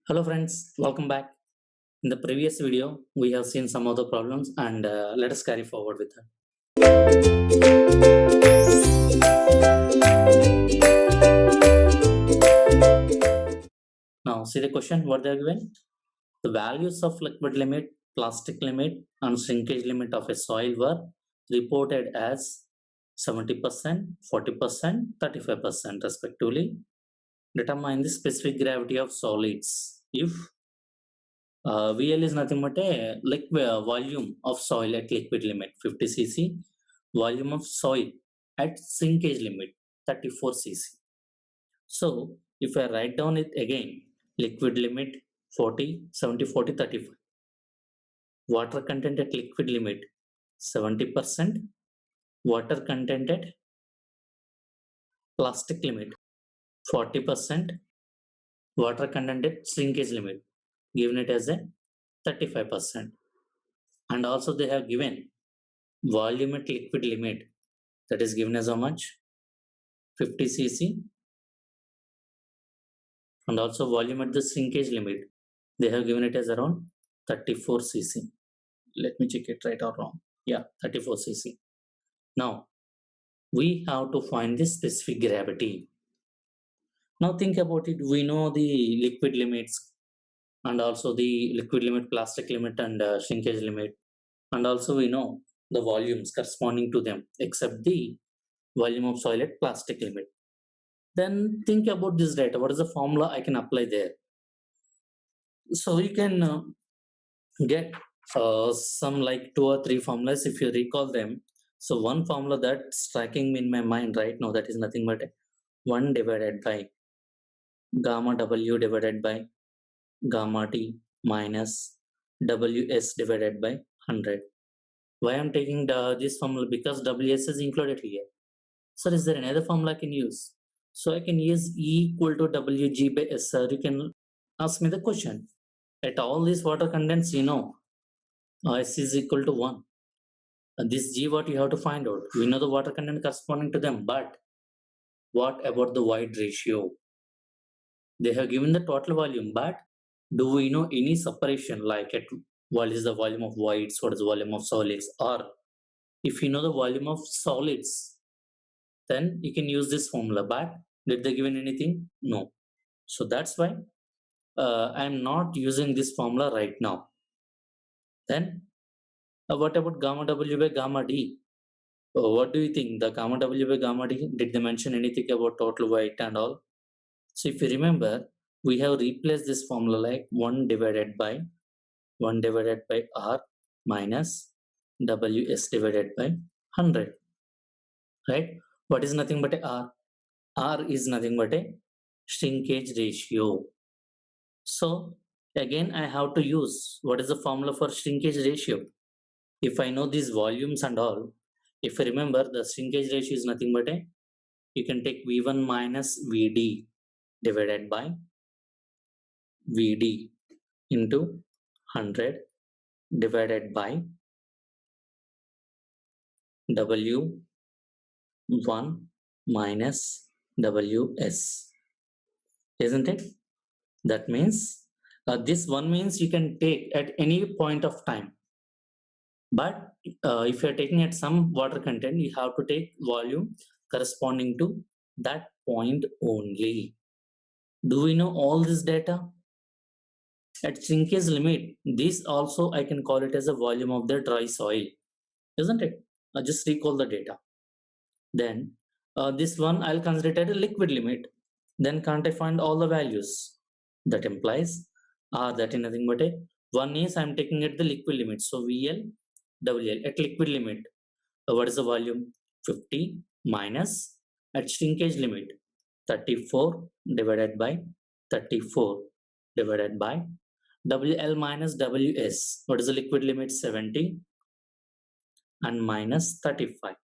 Hello friends, welcome back. In the previous video, we have seen some of the problems and let us carry forward with that. Now see the question what they are given. The values of liquid limit, plastic limit and shrinkage limit of a soil were reported as 70%, 40%, 35% respectively. Determine the specific gravity of solids. If VL is nothing but a volume of soil at liquid limit 50 cc, volume of soil at shrinkage limit 34 cc. So if I write down it again, liquid limit 40, 70, 40, 35. Water content at liquid limit 70%, water content at plastic limit 40%, water content at shrinkage limit given it as a 35%. And also they have given volume at liquid limit, that is given as how much? 50 cc. And also volume at the shrinkage limit, they have given it as around 34 cc. Let me check it right or wrong. Yeah, 34 cc. Now we have to find the specific gravity. Now think about it. We know the liquid limits and also the liquid limit, plastic limit and shrinkage limit. And also we know the volumes corresponding to them except the volume of soil at plastic limit. Then think about this data. What is the formula I can apply there? So you can get some like 2 or 3 formulas if you recall them. So one formula that's striking me in my mind right now, that is nothing but 1 divided by gamma W divided by gamma T minus WS divided by 100. Why I'm taking this formula? Because WS is included here. So is there another formula I can use? So I can use E equal to WG by SR. You can ask me the question. At all these water contents, S is equal to 1. This G what you have to find out. We know the water content corresponding to them, but what about the void ratio? They have given the total volume, but do we know any separation like at what is the volume of voids, what is the volume of solids? Or if you know the volume of solids, then you can use this formula. But did they given anything? No. So that's why I'm not using this formula right now. Then what about gamma W by gamma D? What do you think? The gamma W by gamma D, did they mention anything about total weight and all? So if you remember, we have replaced this formula like 1 divided by R minus WS divided by 100. Right? What is nothing but a R? R is nothing but a shrinkage ratio. So again, I have to use what is the formula for shrinkage ratio? If I know these volumes and all, if you remember, the shrinkage ratio is nothing but a, you can take V1 minus Vd divided by Vd into 100 divided by W1 minus Ws, isn't it? That means this one means you can take at any point of time, but if you are taking at some water content, you have to take volume corresponding to that point only. Do we know all this data? At shrinkage limit, this also I can call it as a volume of the dry soil, isn't it? Just recall the data. Then this one I'll consider it as a liquid limit. Then can't I find all the values? That implies that is nothing but a one is I'm taking at the liquid limit. So VL, WL at liquid limit. What is the volume? 50 minus at shrinkage limit 34 divided by 34 divided by WL minus WS. What is the liquid limit? 70 and minus 35.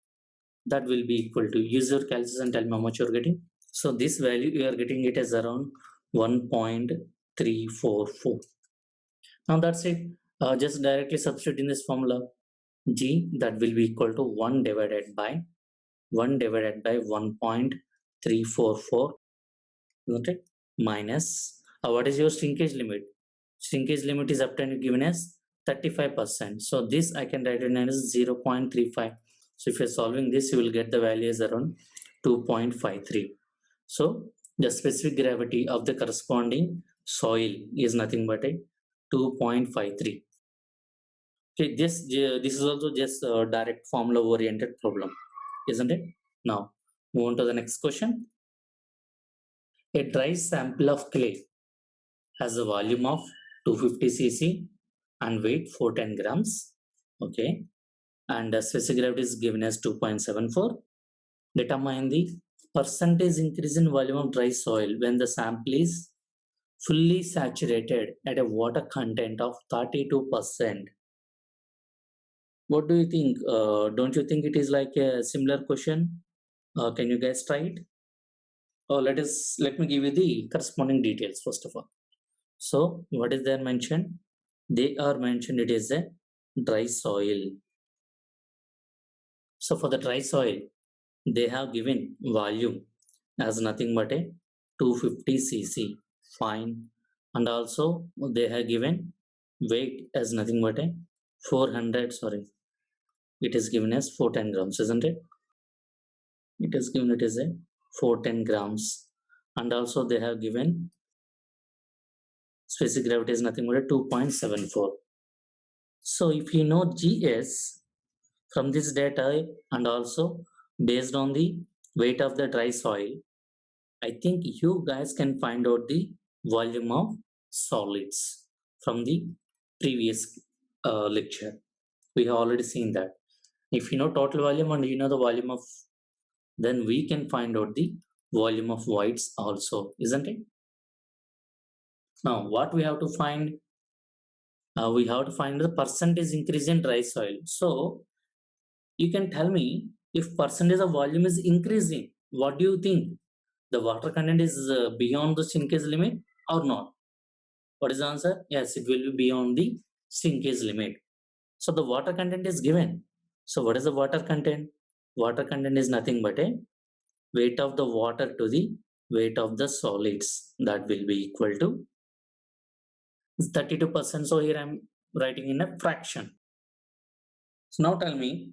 That will be equal to, use your calculus and tell me how much you're getting. So this value you are getting it as around 1.344. Now that's it. Just directly substitute in this formula. G, that will be equal to 1 divided by 1.344, isn't it? Minus What is your shrinkage limit? Shrinkage limit is obtained given as 35%. So this I can write it as 0.35. So if you're solving this, you will get the value as around 2.53. So the specific gravity of the corresponding soil is nothing but a 2.53. Okay, this is also just a direct formula oriented problem, isn't it? Now move on to the next question. A dry sample of clay has a volume of 250 cc and weight 410 grams. Okay, and the specific gravity is given as 2.74. Determine the percentage increase in volume of dry soil when the sample is fully saturated at a water content of 32%. What do you think? Don't you think it is like a similar question? Can you guys try it? Let me give you the corresponding details first of all. So what is there mentioned? They are mentioned it is a dry soil. So for the dry soil, they have given volume as nothing but a 250 cc. Fine. And also they have given weight as nothing but a 400, sorry, it is given as 410 grams, isn't it? It is given it is a 410 grams. And also they have given specific gravity is nothing but a 2.74. So if you know GS from this data and also based on the weight of the dry soil, I think you guys can find out the volume of solids from the previous lecture. We have already seen that. If you know total volume and you know the volume of, then we can find out the volume of voids also, isn't it? Now, what we have to find? We have to find the percentage increase in dry soil. So, you can tell me if percentage of volume is increasing, what do you think? The water content is beyond the shrinkage limit or not? What is the answer? Yes, it will be beyond the shrinkage limit. So the water content is given. So what is the water content? Water content is nothing but a weight of the water to the weight of the solids. That will be equal to 32%. So here I'm writing in a fraction. So now tell me,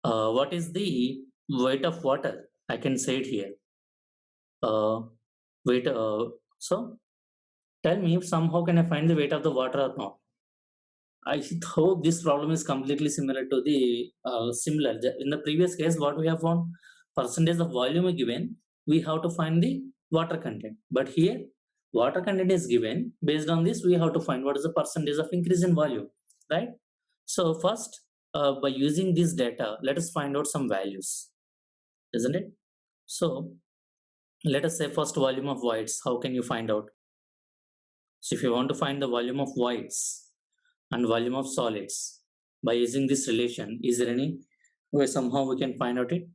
what is the weight of water? I can say it here. Weight. So tell me if somehow can I find the weight of the water or not? I hope this problem is completely similar to the similar. In the previous case, what we have found percentage of volume given, we have to find the water content. But here, water content is given. Based on this, we have to find what is the percentage of increase in volume, right? So first, by using this data, let us find out some values, isn't it? So let us say first volume of voids. How can you find out? So if you want to find the volume of voids, and volume of solids by using this relation, is there any way somehow we can find out it?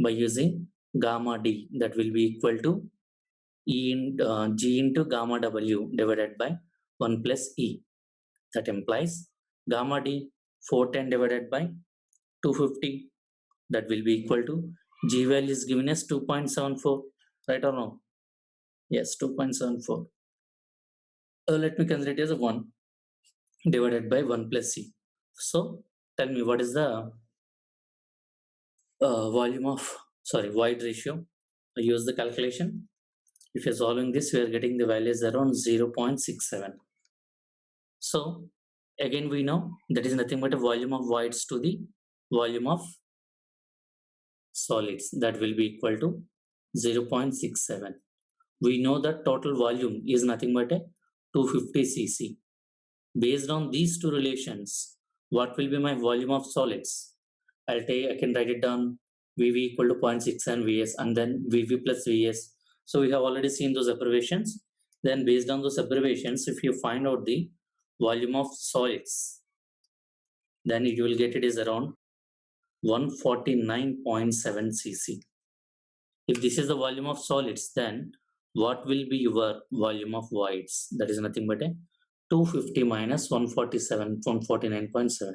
By using gamma d, that will be equal to G into gamma w divided by 1 plus E. That implies gamma d 410 divided by 250, that will be equal to G value is given as 2.74, right or no? Yes, 2.74. Let me consider it as a 1 divided by 1 plus C. So tell me what is the void ratio. I use the calculation. If you're solving this, we are getting the values around 0.67. So again, we know that is nothing but a volume of voids to the volume of solids, that will be equal to 0.67. We know that total volume is nothing but a 250 cc. Based on these two relations, what will be my volume of solids? I can write it down, VV equal to 0.6 and Vs, and then VV plus Vs. So we have already seen those abbreviations. Then based on those abbreviations, if you find out the volume of solids, then it will get it is around 149.7 cc. If this is the volume of solids, then what will be your volume of voids? That is nothing but a 250 minus 147, 149.7.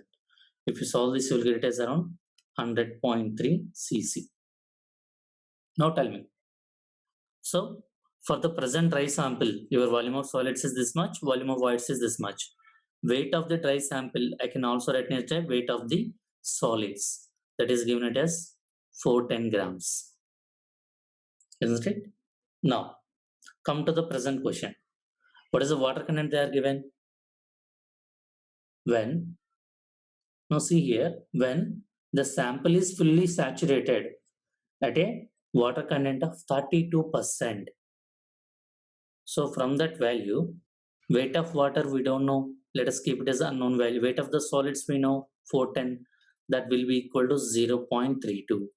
If you solve this, you will get it as around 100.3 cc. Now tell me. So For the present dry sample, your volume of solids is this much, volume of voids is this much. Weight of the dry sample, I can also write it as weight of the solids. That is given it as 410 grams. Isn't it? Now, come to the present question. What is the water content they are given? Now see here, when the sample is fully saturated at a water content of 32%. So from that value, weight of water we don't know. Let us keep it as unknown value. Weight of the solids we know 410. That will be equal to 0.32.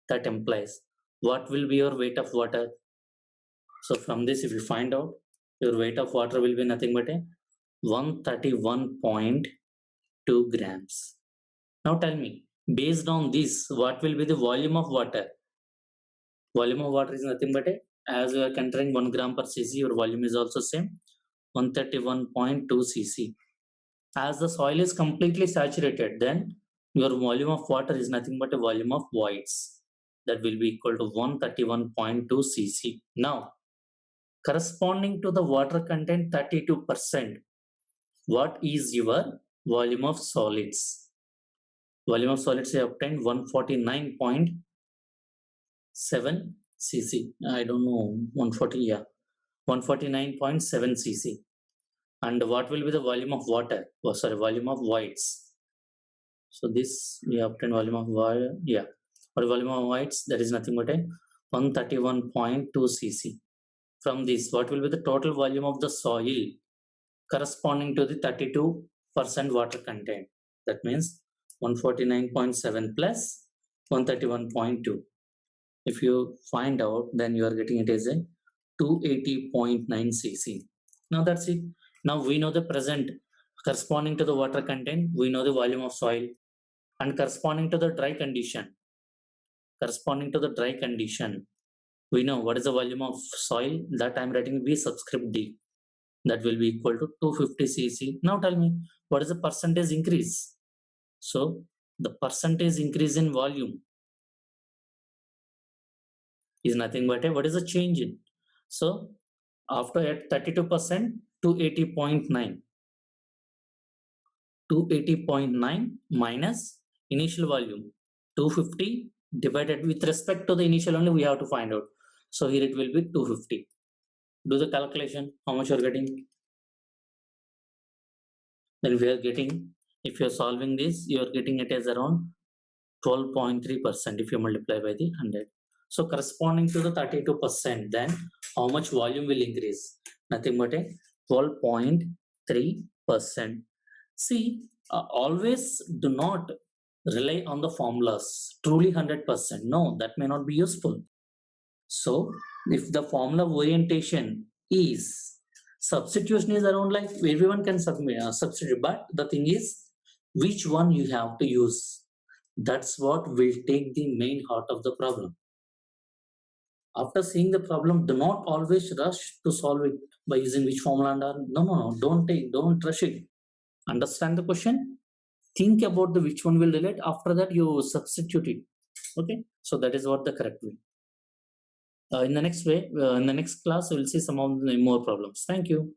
That implies what will be your weight of water? So from this, if you find out, your weight of water will be nothing but a 131.2 grams. Now tell me, based on this, what will be the volume of water? Volume of water is nothing but a, as you are considering 1 gram per cc, your volume is also same, 131.2 cc. As the soil is completely saturated, then your volume of water is nothing but a volume of voids. That will be equal to 131.2 cc. Now, corresponding to the water content 32%, what is your volume of solids? Volume of solids I obtained 149.7 cc. I don't know, 140, yeah, 149.7 cc. And what will be the volume of water? Oh, sorry, volume of voids. So this we obtain volume of void, yeah, or volume of voids, that is nothing but a 131.2 cc. From this, what will be the total volume of the soil corresponding to the 32% water content? That means 149.7 plus 131.2. If you find out, then you are getting it as a 280.9 cc. Now that's it. Now we know the present corresponding to the water content, we know the volume of soil, and corresponding to the dry condition, we know what is the volume of soil. That I'm writing B subscript D. That will be equal to 250 cc. Now tell me, what is the percentage increase? So the percentage increase in volume is nothing but a, what is the change in? So after at 32% to 80.9. 280.9 minus initial volume 250 divided with respect to the initial only we have to find out. So here it will be 250. Do the calculation, how much you are getting. Then we are getting, if you are solving this, you are getting it as around 12.3% if you multiply by the 100. So corresponding to the 32%, then how much volume will increase? Nothing but a 12.3%. See, always do not rely on the formulas truly 100%. No, that may not be useful. So if the formula orientation is substitution is around like everyone can substitute, but the thing is which one you have to use. That's what will take the main heart of the problem. After seeing the problem, do not always rush to solve it by using which formula and all. No, don't rush it. Understand the question, think about the which one will relate, after that you substitute it. Okay, so that is what the correct way. In the next class we'll see some of the more problems. Thank you.